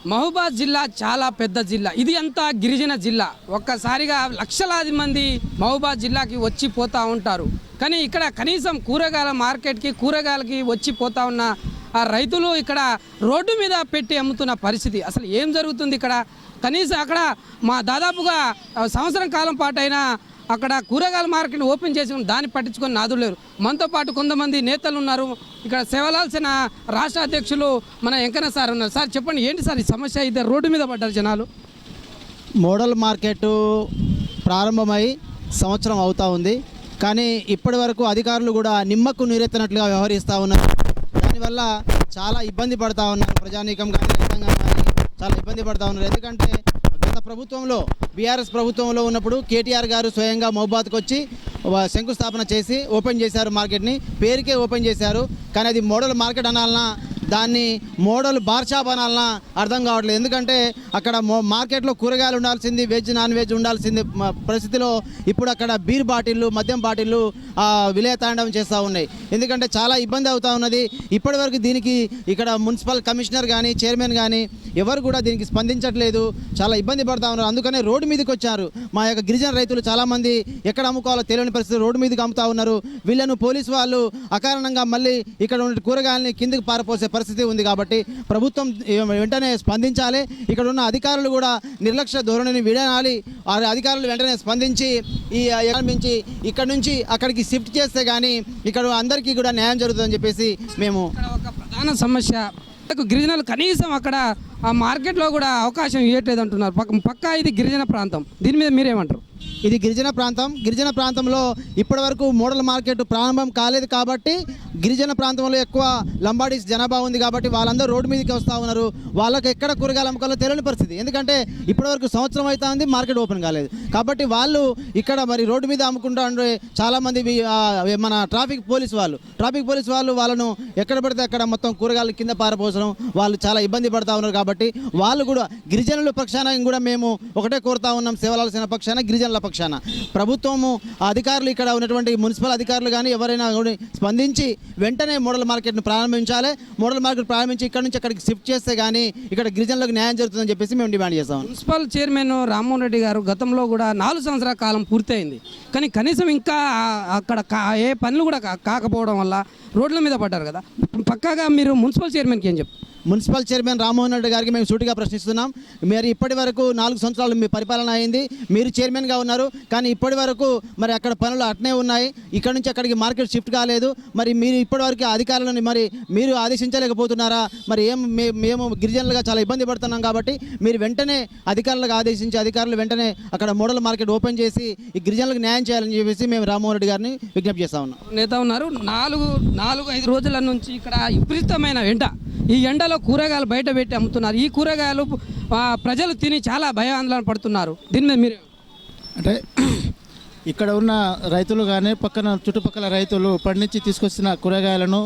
మహబూబాద్ జిల్లా చాలా పెద్ద జిల్లా. ఇది అంతా గిరిజన జిల్లా. ఒక్కసారిగా లక్షలాది మంది మహబూబాద్ జిల్లాకి వచ్చి పోతూ ఉంటారు. కానీ ఇక్కడ కనీసం కూరగాయల మార్కెట్కి కూరగాయలకి వచ్చి పోతా ఉన్న ఆ రైతులు ఇక్కడ రోడ్డు మీద పెట్టి అమ్ముతున్న పరిస్థితి. అసలు ఏం జరుగుతుంది ఇక్కడ? కనీసం అక్కడ మా దాదాపుగా సంవత్సరం కాలం పాటు అయినా అక్కడ కూరగాయల మార్కెట్ ఓపెన్ చేసి దాన్ని పట్టించుకొని నాదులు లేరు. మనతో పాటు కొంతమంది నేతలు ఉన్నారు. ఇక్కడ సేవలాల్సిన రాష్ట్ర అధ్యక్షులు మన వెంకన్న సార్ ఉన్నారు. సార్ చెప్పండి, ఏంటి సార్ ఈ సమస్య? ఇద్దరు రోడ్డు మీద పడ్డారు జనాలు. మోడల్ మార్కెట్ ప్రారంభమై సంవత్సరం అవుతూ ఉంది. కానీ ఇప్పటి వరకు అధికారులు కూడా నిమ్మకు నీరెత్తినట్లుగా వ్యవహరిస్తూ ఉన్నారు. దానివల్ల చాలా ఇబ్బంది పడుతూ ఉన్నారు. ప్రజానీకం కానీ రైతాంగం కానీ చాలా ఇబ్బంది పడుతూ ఉన్నారు. ఎందుకంటే గత ప్రభుత్వంలో బీఆర్ఎస్ ప్రభుత్వంలో ఉన్నప్పుడు కేటీఆర్ గారు స్వయంగా మహబూబాద్కి వచ్చి శంకుస్థాపన చేసి ఓపెన్ చేశారు. మార్కెట్ని పేరుకే ఓపెన్ చేశారు. కానీ అది మోడల్ మార్కెట్ అనాలన్నా దాన్ని మోడల్ బార్ షాప్ అనాలన్నా అర్థం కావట్లేదు. ఎందుకంటే అక్కడ మార్కెట్లో కూరగాయలు ఉండాల్సింది, వెజ్ నాన్ వెజ్ ఉండాల్సింది పరిస్థితిలో ఇప్పుడు అక్కడ బీర్ బాటిళ్ళు, మద్యం బాటిళ్ళు విలయతాండవం చేస్తూ ఉన్నాయి. ఎందుకంటే చాలా ఇబ్బంది అవుతూ ఉన్నది. ఇప్పటివరకు దీనికి ఇక్కడ మున్సిపల్ కమిషనర్ కానీ చైర్మన్ కానీ ఎవరు కూడా దీనికి స్పందించట్లేదు. చాలా ఇబ్బంది పడుతూ ఉన్నారు. అందుకనే రోడ్డు మీదకి వచ్చారు. మా యొక్క గిరిజన రైతులు చాలామంది ఎక్కడ అమ్ముకోవాలో తెలియని పరిస్థితి రోడ్డు మీదకి అమ్ముతూ ఉన్నారు. వీళ్ళను పోలీసు వాళ్ళు అకారణంగా మళ్ళీ ఇక్కడ ఉన్న కూరగాయలని కిందకి పారపోసే పరిస్థితి ఉంది. కాబట్టి ప్రభుత్వం వెంటనే స్పందించాలి. ఇక్కడ ఉన్న అధికారులు కూడా నిర్లక్ష్య ధోరణిని విడనాలి. ఆ అధికారులు వెంటనే స్పందించి ఇక్కడ నుంచి అక్కడికి షిఫ్ట్ చేస్తే కానీ ఇక్కడ అందరికీ కూడా న్యాయం జరుగుతుందని చెప్పేసి మేము ఒక ప్రధాన సమస్య గిరిజనులు కనీసం అక్కడ ఆ మార్కెట్లో కూడా అవకాశం ఇవ్వట్లేదు అంటున్నారు. పక్కా ఇది గిరిజన ప్రాంతం. దీని మీద మీరేమంటారు? ఇది గిరిజన ప్రాంతం. గిరిజన ప్రాంతంలో ఇప్పటివరకు మోడల్ మార్కెట్ ప్రారంభం కాలేదు కాబట్టి గిరిజన ప్రాంతంలో ఎక్కువ లంబాడీస్ జనాభా ఉంది కాబట్టి వాళ్ళందరూ రోడ్డు మీదకి వస్తూ ఉన్నారు. వాళ్ళకి ఎక్కడ కూరగాయలు అమ్మకాలో తెలియని పరిస్థితి. ఎందుకంటే ఇప్పటివరకు సంవత్సరం అవుతా ఉంది, మార్కెట్ ఓపెన్ కాలేదు. కాబట్టి వాళ్ళు ఇక్కడ మరి రోడ్డు మీద అమ్ముకుంటూ ఉండే చాలామంది మన ట్రాఫిక్ పోలీస్ వాళ్ళు వాళ్ళను ఎక్కడ పడితే అక్కడ మొత్తం కూరగాయలు కింద పారపోసడం వాళ్ళు చాలా ఇబ్బంది పడుతూ ఉన్నారు. కాబట్టి వాళ్ళు కూడా గిరిజనుల పక్షాన కూడా మేము ఒకటే కోరుతా ఉన్నాం. సేవలాల్సిన పక్షాన గిరిజనుల పక్షాన ప్రభుత్వము అధికారులు ఇక్కడ ఉన్నటువంటి మున్సిపల్ అధికారులు కానీ ఎవరైనా స్పందించి వెంటనే మోడల్ మార్కెట్ను ప్రారంభించాలి. మోడల్ మార్కెట్ ప్రారంభించి ఇక్కడ నుంచి అక్కడికి షిఫ్ట్ చేస్తే కానీ ఇక్కడ గిరిజనులకు న్యాయం జరుగుతుందని చెప్పేసి మేము డిమాండ్ చేస్తాం. మున్సిపల్ చైర్మన్ రామ్మోహన్ రెడ్డి గారు గతంలో కూడా 4 సంవత్సరాల కాలం పూర్తయింది. కానీ కనీసం ఇంకా అక్కడ ఏ పనులు కూడా కాకపోవడం వల్ల రోడ్ల మీద పడ్డారు కదా. పక్కాగా మీరు మున్సిపల్ చైర్మన్కి ఏం చెప్తారు? మున్సిపల్ చైర్మన్ రామ్మోహన్ రెడ్డి గారికి మేము సూటిగా ప్రశ్నిస్తున్నాం. మీరు ఇప్పటి వరకు 4 సంవత్సరాలు మీ పరిపాలన అయింది, మీరు చైర్మన్గా ఉన్నారు. కానీ ఇప్పటి వరకు మరి అక్కడ పనులు అట్నే ఉన్నాయి. ఇక్కడ నుంచి అక్కడికి మార్కెట్ షిఫ్ట్ కాలేదు. మరి మీరు ఇప్పటివరకు అధికారులను మరి మీరు ఆదేశించలేకపోతున్నారా? మరి మేము గిరిజనులుగా చాలా ఇబ్బంది పడుతున్నాం. కాబట్టి మీరు వెంటనే అధికారులకు ఆదేశించి అధికారులు వెంటనే అక్కడ మోడల్ మార్కెట్ ఓపెన్ చేసి ఈ గిరిజనులకు న్యాయం చేయాలని చెప్పేసి మేము రామ్మోహన్ రెడ్డి గారిని విజ్ఞప్తి చేస్తా ఉన్నాం. నేత ఉన్నారు. 4-5 రోజుల నుంచి ఇక్కడ విపరీతమైన ఈ ఎండలో కూరగాయలు బయట పెట్టి అమ్ముతున్నారు. ఈ కూరగాయలు ప్రజలు తిని చాలా భయాందోళన పడుతున్నారు. దీని మీద మీరు అంటే ఇక్కడ ఉన్న రైతులు కానీ చుట్టుపక్కల రైతులు పండించి తీసుకొచ్చిన కూరగాయలను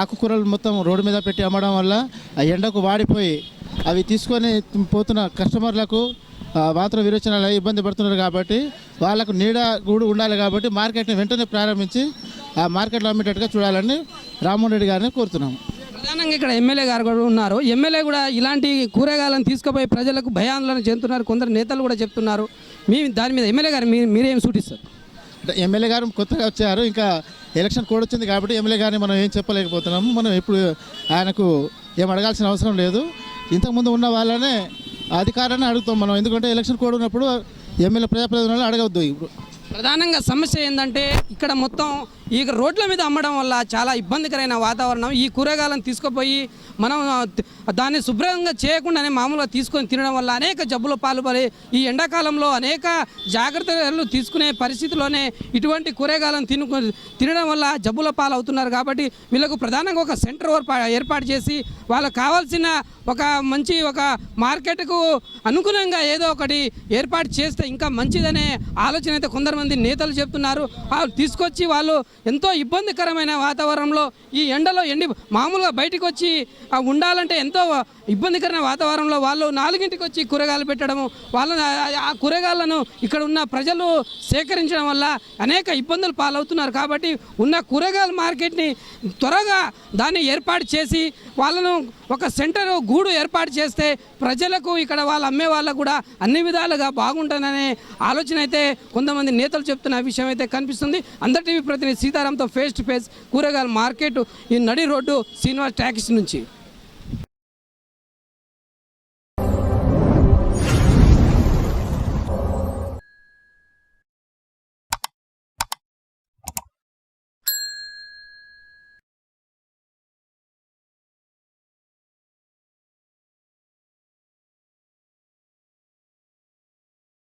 ఆకుకూరలు మొత్తం రోడ్డు మీద పెట్టి అమ్మడం వల్ల ఆ ఎండకు వాడిపోయి అవి తీసుకొని పోతున్న కస్టమర్లకు మాత్రం విరోచనాలు ఇబ్బంది పడుతున్నారు. కాబట్టి వాళ్ళకు నీడ కూడా ఉండాలి. కాబట్టి మార్కెట్ని వెంటనే ప్రారంభించి ఆ మార్కెట్లో అమ్మేటట్టుగా చూడాలని రామ్మోహన్ రెడ్డి గారిని కోరుతున్నాము. ప్రధానంగా ఇక్కడ ఎమ్మెల్యే గారు కూడా ఉన్నారు. ఎమ్మెల్యే కూడా ఇలాంటి కూరగాయలను తీసుకుపోయి ప్రజలకు భయాందోళన చెందుతున్నారు. కొందరు నేతలు కూడా చెప్తున్నారు. దాని మీద ఎమ్మెల్యే గారు మీరేం సూటిస్తారు? అంటే ఎమ్మెల్యే గారు కొత్తగా వచ్చారు, ఇంకా ఎలక్షన్ కోడ్ వచ్చింది కాబట్టి ఎమ్మెల్యే గారిని మనం ఏం చెప్పలేకపోతున్నాము. మనం ఇప్పుడు ఆయనకు ఏం అడగాల్సిన అవసరం లేదు. ఇంతకుముందు ఉన్న వాళ్ళనే అధికారాన్ని అడుగుతాం మనం. ఎందుకంటే ఎలక్షన్ కోడ్ ఉన్నప్పుడు ఎమ్మెల్యే ప్రజాప్రతినిధులను అడగవద్దు. ఇప్పుడు ప్రధానంగా సమస్య ఏంటంటే ఇక్కడ మొత్తం ఈ రోడ్ల మీద అమ్మడం వల్ల చాలా ఇబ్బందికరమైన వాతావరణం. ఈ కూరగాయలను తీసుకుపోయి మనం దాన్ని శుభ్రంగా చేయకుండానే మామూలుగా తీసుకొని తినడం వల్ల అనేక జబ్బుల పాల్పడి ఈ ఎండాకాలంలో అనేక జాగ్రత్తలు తీసుకునే పరిస్థితిలోనే ఇటువంటి కూరగాయలను తినడం వల్ల జబ్బుల పాలవుతున్నారు. కాబట్టి వీళ్ళకు ప్రధానంగా ఒక సెంటర్ ఏర్పాటు చేసి వాళ్ళకు కావాల్సిన ఒక మంచి ఒక మార్కెట్కు అనుగుణంగా ఏదో ఒకటి ఏర్పాటు చేస్తే ఇంకా మంచిదనే ఆలోచన అయితే కొందరు నేతలు చెప్తున్నారు. తీసుకొచ్చి వాళ్ళు ఎంతో ఇబ్బందికరమైన వాతావరణంలో ఈ ఎండలో మామూలుగా బయటికి వచ్చి ఉండాలంటే ఎంతో ఇబ్బందికరమైన వాతావరణంలో వాళ్ళు 4ంటికి వచ్చి కూరగాయలు పెట్టడము, వాళ్ళని ఆ కూరగాయలను ఇక్కడ ఉన్న ప్రజలు సేకరించడం వల్ల అనేక ఇబ్బందులు పాలవుతున్నారు. కాబట్టి ఉన్న కూరగాయల మార్కెట్ని త్వరగా దాన్ని ఏర్పాటు చేసి వాళ్ళను ఒక సెంటర్ గూడు ఏర్పాటు చేస్తే ప్రజలకు ఇక్కడ వాళ్ళు అమ్మే వాళ్ళకు కూడా అన్ని విధాలుగా బాగుంటుందనే ఆలోచన అయితే కొంతమంది నేతలు చెప్తున్న విషయం అయితే కనిపిస్తుంది. అందరి టీవీ ప్రతినిధి సీతారాంతో ఫేస్ టు ఫేస్ కూరగాయల మార్కెట్ ఈ నడి రోడ్డు శ్రీనివాస్ టాకీస్ నుంచి.